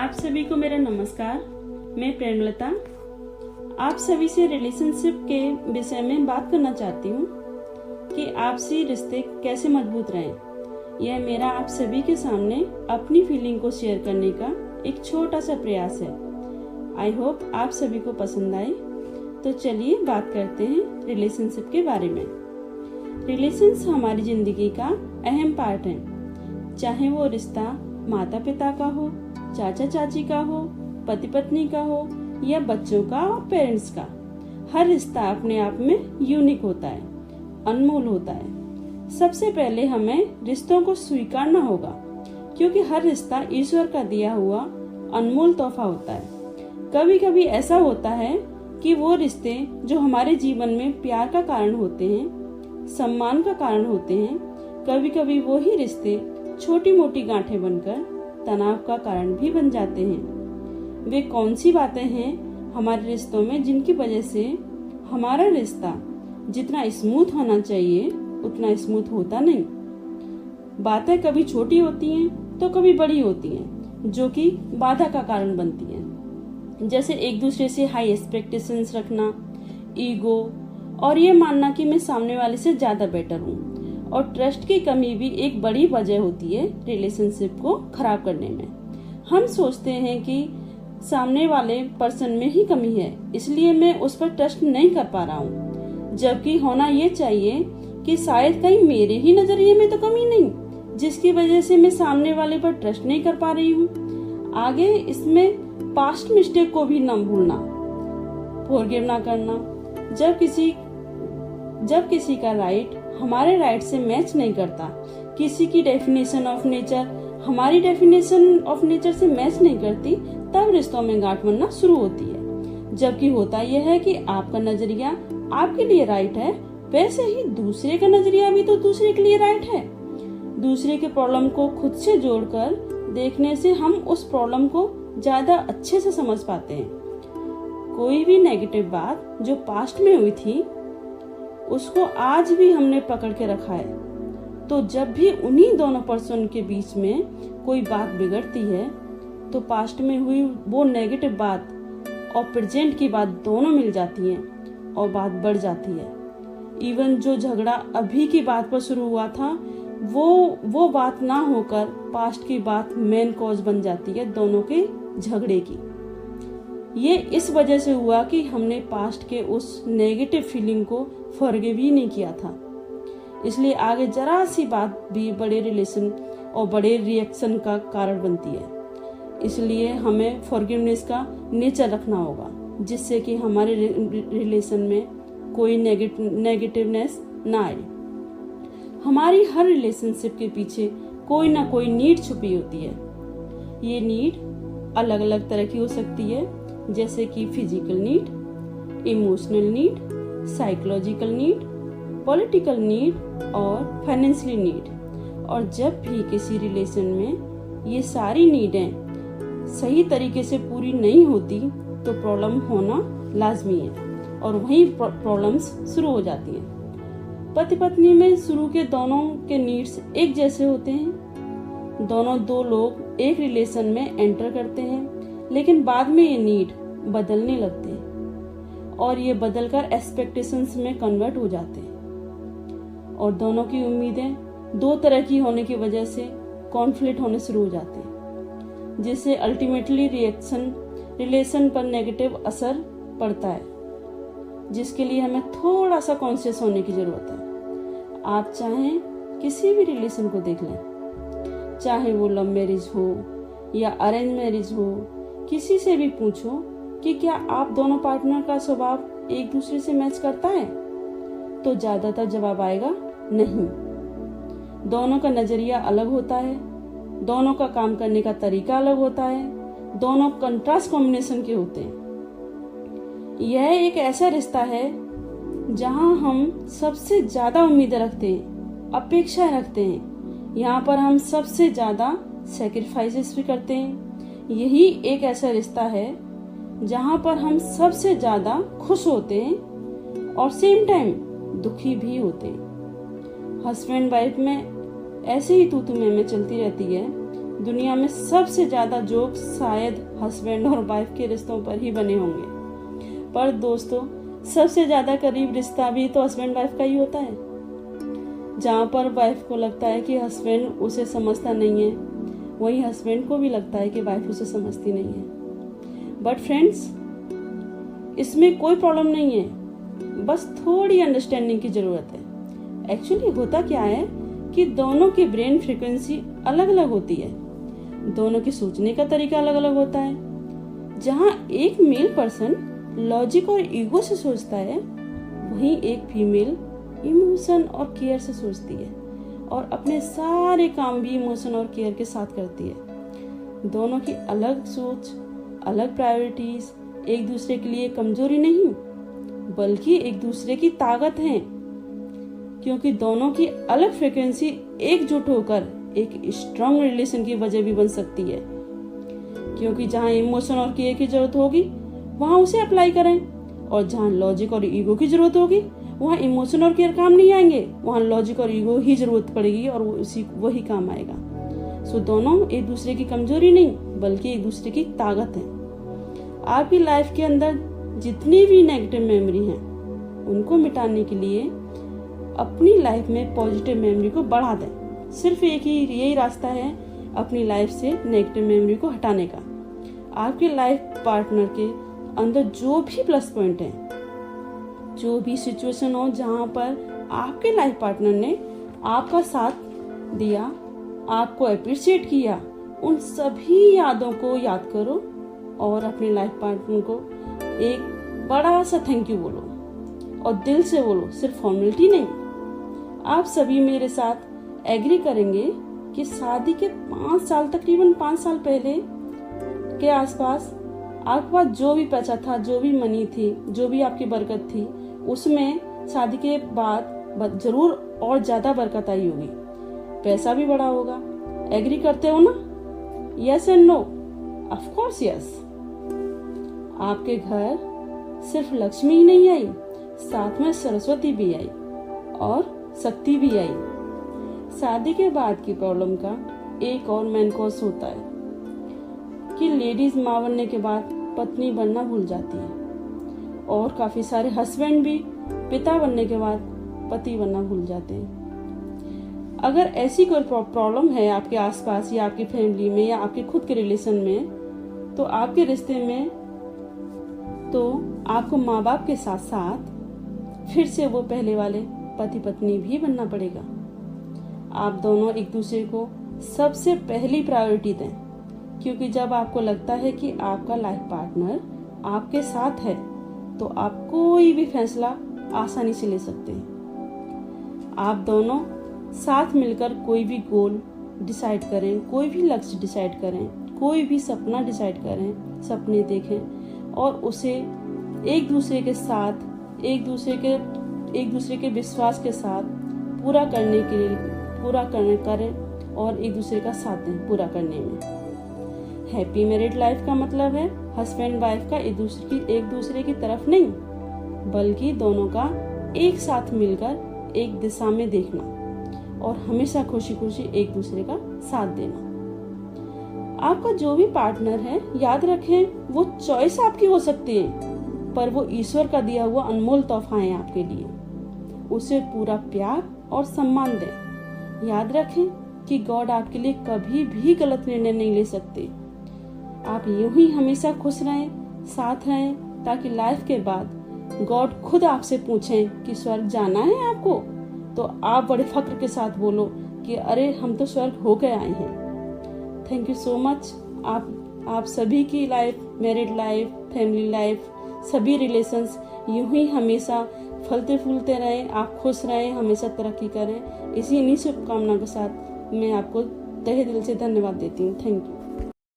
आप सभी को मेरा नमस्कार। मैं प्रेमलता आप सभी से रिलेशनशिप के विषय में बात करना चाहती हूँ कि आपसी रिश्ते कैसे मजबूत रहें। यह मेरा आप सभी के सामने अपनी फीलिंग को शेयर करने का एक छोटा सा प्रयास है। आई होप आप सभी को पसंद आए। तो चलिए बात करते हैं रिलेशनशिप के बारे में। रिलेशंस हमारी जिंदगी का अहम पार्ट है, चाहे वो रिश्ता माता पिता का हो, चाचा चाची का हो, पति पत्नी का हो या बच्चों का और पेरेंट्स का। हर रिश्ता अपने आप में यूनिक होता है, अनमोल होता है। सबसे पहले हमें रिश्तों को स्वीकारना होगा, क्योंकि हर रिश्ता ईश्वर का दिया हुआ अनमोल तोहफा होता है। कभी कभी ऐसा होता है कि वो रिश्ते जो हमारे जीवन में प्यार का कारण होते हैं, सम्मान का कारण होते हैं, कभी कभी वो ही रिश्ते छोटी मोटी गांठें बनकर तनाव का कारण भी बन जाते हैं। वे कौन सी बातें हैं हमारे रिश्तों में जिनकी वजह से हमारा रिश्ता जितना स्मूथ होना चाहिए उतना स्मूथ होता नहीं। बातें कभी छोटी होती हैं तो कभी बड़ी होती हैं, जो कि बाधा का कारण बनती हैं। जैसे एक दूसरे से हाई एक्सपेक्टेशंस रखना, ईगो और ये मानना कि मैं सामने वाले से ज्यादा बेटर हूँ। और ट्रस्ट की कमी भी एक बड़ी वजह होती है रिलेशनशिप को खराब करने में। हम सोचते हैं कि सामने वाले पर्सन में ही कमी है, इसलिए मैं उस पर ट्रस्ट नहीं कर पा रहा हूँ, जबकि होना ये चाहिए कि शायद कहीं मेरे ही नजरिए में तो कमी नहीं, जिसकी वजह से मैं सामने वाले पर ट्रस्ट नहीं कर पा रही हूँ। आगे इसमें पास्ट मिस्टेक को भी न भूलना, फॉरगिव ना करना। जब किसी का राइट हमारे राइट से मैच नहीं करता, किसी की डेफिनेशन ऑफ नेचर हमारी डेफिनेशन ऑफ नेचर से मैच नहीं करती, तब रिश्तों में गांठ बनना शुरू होती है। जबकि होता यह है कि आपका नजरिया आपके लिए राइट है, वैसे ही दूसरे का नजरिया भी तो दूसरे के लिए राइट है। दूसरे के प्रॉब्लम को खुद से जोड़कर देखने से हम उस प्रॉब्लम को ज्यादा अच्छे से समझ पाते हैं। कोई भी नेगेटिव बात जो पास्ट में हुई थी उसको आज भी हमने पकड़ के रखा है, तो जब भी उन्हीं दोनों पर्सन के बीच में कोई बात बिगड़ती है तो पास्ट में हुई वो नेगेटिव बात और प्रेजेंट की बात दोनों मिल जाती हैं और बात बढ़ जाती है। इवन जो झगड़ा अभी की बात पर शुरू हुआ था वो बात ना होकर पास्ट की बात मेन कॉज बन जाती है दोनों के झगड़े की। ये इस वजह से हुआ कि हमने पास्ट के उस नेगेटिव फीलिंग को फॉरगिव ही नहीं किया था। इसलिए आगे जरा सी बात भी बड़े रिलेशन और बड़े रिएक्शन का कारण बनती है। इसलिए हमें फॉरगिवनेस का नेचर रखना होगा, जिससे कि हमारे रिलेशन में कोई नेगेटिवनेस ना आए। हमारी हर रिलेशनशिप के पीछे कोई ना कोई नीड छुपी होती है। ये नीड अलग अलग तरह की हो सकती है, जैसे कि physical need, emotional need, psychological need, political need और फाइनेंशियल नीड। और जब भी किसी रिलेशन में ये सारी नीडें सही तरीके से पूरी नहीं होती तो प्रॉब्लम होना लाजमी है और वहीं प्रॉब्लम्स शुरू हो जाती हैं। पति पत्नी में शुरू के दोनों के नीड्स एक जैसे होते हैं। दो लोग एक रिलेशन में एंटर करते हैं, लेकिन बाद में ये नीड बदलने लगते हैं और ये बदलकर एक्सपेक्टेशंस में कन्वर्ट हो जाते हैं और दोनों की उम्मीदें दो तरह की होने की वजह से कॉन्फ्लिक्ट होने शुरू हो जाते हैं, जिससे अल्टीमेटली रिलेशन पर नेगेटिव असर पड़ता है, जिसके लिए हमें थोड़ा सा कॉन्शियस होने की जरूरत है। आप चाहें किसी भी रिलेशन को देख लें, चाहे वो लव मैरिज हो या अरेंज मैरिज हो, किसी से भी पूछो कि क्या आप दोनों पार्टनर का स्वभाव एक दूसरे से मैच करता है, तो ज्यादातर जवाब आएगा नहीं। दोनों का नजरिया अलग होता है, दोनों का काम करने का तरीका अलग होता है, दोनों कंट्रास्ट कॉम्बिनेशन के होते हैं। यह एक ऐसा रिश्ता है जहां हम सबसे ज्यादा उम्मीदें रखते हैं, अपेक्षाएं रखते हैं। यहाँ पर हम सबसे ज्यादा सैक्रिफाइसेस भी करते हैं। यही एक ऐसा रिश्ता है जहां पर हम सबसे ज्यादा खुश होते हैं और सेम टाइम दुखी भी होते हैं। हस्बैंड वाइफ में ऐसे ही तू में चलती रहती है, दुनिया में सबसे ज्यादा जोक शायद हस्बैंड और वाइफ के रिश्तों पर ही बने होंगे। पर दोस्तों, सबसे ज्यादा करीब रिश्ता भी तो हस्बैंड वाइफ का ही होता है। जहाँ पर वाइफ को लगता है कि हस्बैंड उसे समझता नहीं है, वहीं हस्बैंड को भी लगता है कि वाइफ उसे समझती नहीं है। बट फ्रेंड्स, इसमें कोई प्रॉब्लम नहीं है, बस थोड़ी अंडरस्टैंडिंग की जरूरत है। एक्चुअली होता क्या है कि दोनों की ब्रेन फ्रीक्वेंसी अलग अलग होती है, दोनों की सोचने का तरीका अलग अलग होता है। जहाँ एक मेल पर्सन लॉजिक और ईगो से सोचता है, वहीं एक फीमेल इमोशन और केयर से सोचती है और अपने सारे काम भी इमोशन और केयर के साथ करती है। दोनों की अलग सोच, अलग प्रायोरिटीज एक दूसरे के लिए कमजोरी नहीं, बल्कि एक दूसरे की ताकत है, क्योंकि दोनों की अलग फ्रीक्वेंसी एकजुट होकर एक स्ट्रॉन्ग रिलेशन की वजह भी बन सकती है। क्योंकि जहाँ इमोशन और केयर की जरूरत होगी वहाँ उसे अप्लाई करें, और जहाँ लॉजिक और ईगो की जरूरत होगी वहाँ इमोशन और केयर काम नहीं आएंगे, वहाँ लॉजिक और ईगो ही जरूरत पड़ेगी और वही काम आएगा। सो दोनों एक दूसरे की कमजोरी नहीं, बल्कि एक दूसरे की ताकत है। आपकी लाइफ के अंदर जितनी भी नेगेटिव मेमोरी हैं, उनको मिटाने के लिए अपनी लाइफ में पॉजिटिव मेमोरी को बढ़ा दें। सिर्फ यही रास्ता है अपनी लाइफ से नेगेटिव मेमोरी को हटाने का। आपके लाइफ पार्टनर के अंदर जो भी प्लस पॉइंट है, जो भी सिचुएशन हो जहाँ पर आपके लाइफ पार्टनर ने आपका साथ दिया, आपको अप्रिशिएट किया, उन सभी यादों को याद करो और अपने लाइफ पार्टनर को एक बड़ा सा थैंक यू बोलो, और दिल से बोलो, सिर्फ फॉर्मेलिटी नहीं। आप सभी मेरे साथ एग्री करेंगे कि शादी के 5 साल, तकरीबन 5 साल पहले के आसपास आपके पास जो भी पैसा था, जो भी मनी थी, जो भी आपकी बरकत थी, उसमें शादी के बाद जरूर और ज्यादा बरकत आई होगी, पैसा भी बढ़ा होगा। एग्री करते हो ना? Yes and no? Of course yes. आपके घर सिर्फ लक्ष्मी ही नहीं आई, साथ में सरस्वती भी आई और शक्ति भी आई। शादी के बाद की प्रॉब्लम का एक और मेन कॉज होता है कि लेडीज माँ बनने के बाद पत्नी बनना भूल जाती है, और काफी सारे हस्बैंड भी पिता बनने के बाद पति बनना भूल जाते हैं। अगर ऐसी कोई प्रॉब्लम है आपके आसपास या आपकी फैमिली में या आपके खुद के रिलेशन में, तो आपके रिश्ते में तो आपको माँ बाप के साथ साथ फिर से वो पहले वाले पति पत्नी भी बनना पड़ेगा। आप दोनों एक दूसरे को सबसे पहली प्रायोरिटी दें, क्योंकि जब आपको लगता है कि आपका लाइफ पार्टनर आपके साथ है, तो आप कोई भी फैसला आसानी से ले सकते हैं। आप दोनों साथ मिलकर कोई भी गोल डिसाइड करें, कोई भी लक्ष्य डिसाइड करें, कोई भी सपना डिसाइड करें, सपने देखें और उसे एक दूसरे के साथ, एक दूसरे के विश्वास के साथ पूरा करने के लिए करें और एक दूसरे का साथ दें पूरा करने में। हैप्पी मैरिड लाइफ का मतलब है हस्बैंड वाइफ का एक दूसरे की तरफ नहीं, बल्कि दोनों का एक साथ मिलकर एक दिशा में देखना और हमेशा खुशी खुशी एक दूसरे का साथ देना। आपका जो भी पार्टनर है, याद रखें वो चॉइस आपकी हो सकती है, पर वो ईश्वर का दिया हुआ अनमोल तोहफा है आपके लिए। उसे पूरा प्यार और सम्मान दें। याद रखें कि गॉड आपके लिए कभी भी गलत निर्णय नहीं ले सकते। आप यूं ही हमेशा खुश रहें, साथ रहें, ताकि लाइफ के बाद गॉड खुद आपसे पूछें कि स्वर्ग जाना है आपको, तो आप बड़े फक्र के साथ बोलो कि अरे हम तो स्वर्ग होकर आए हैं। Thank you so much. आप सभी की life, married life, family life, सभी रिलेशंस यूं ही हमेशा फलते फूलते रहें, आप खुश रहें, हमेशा तरक्की करें। इन्हीं शुभकामना के साथ मैं आपको तहे दिल से धन्यवाद देती हूँ। Thank you.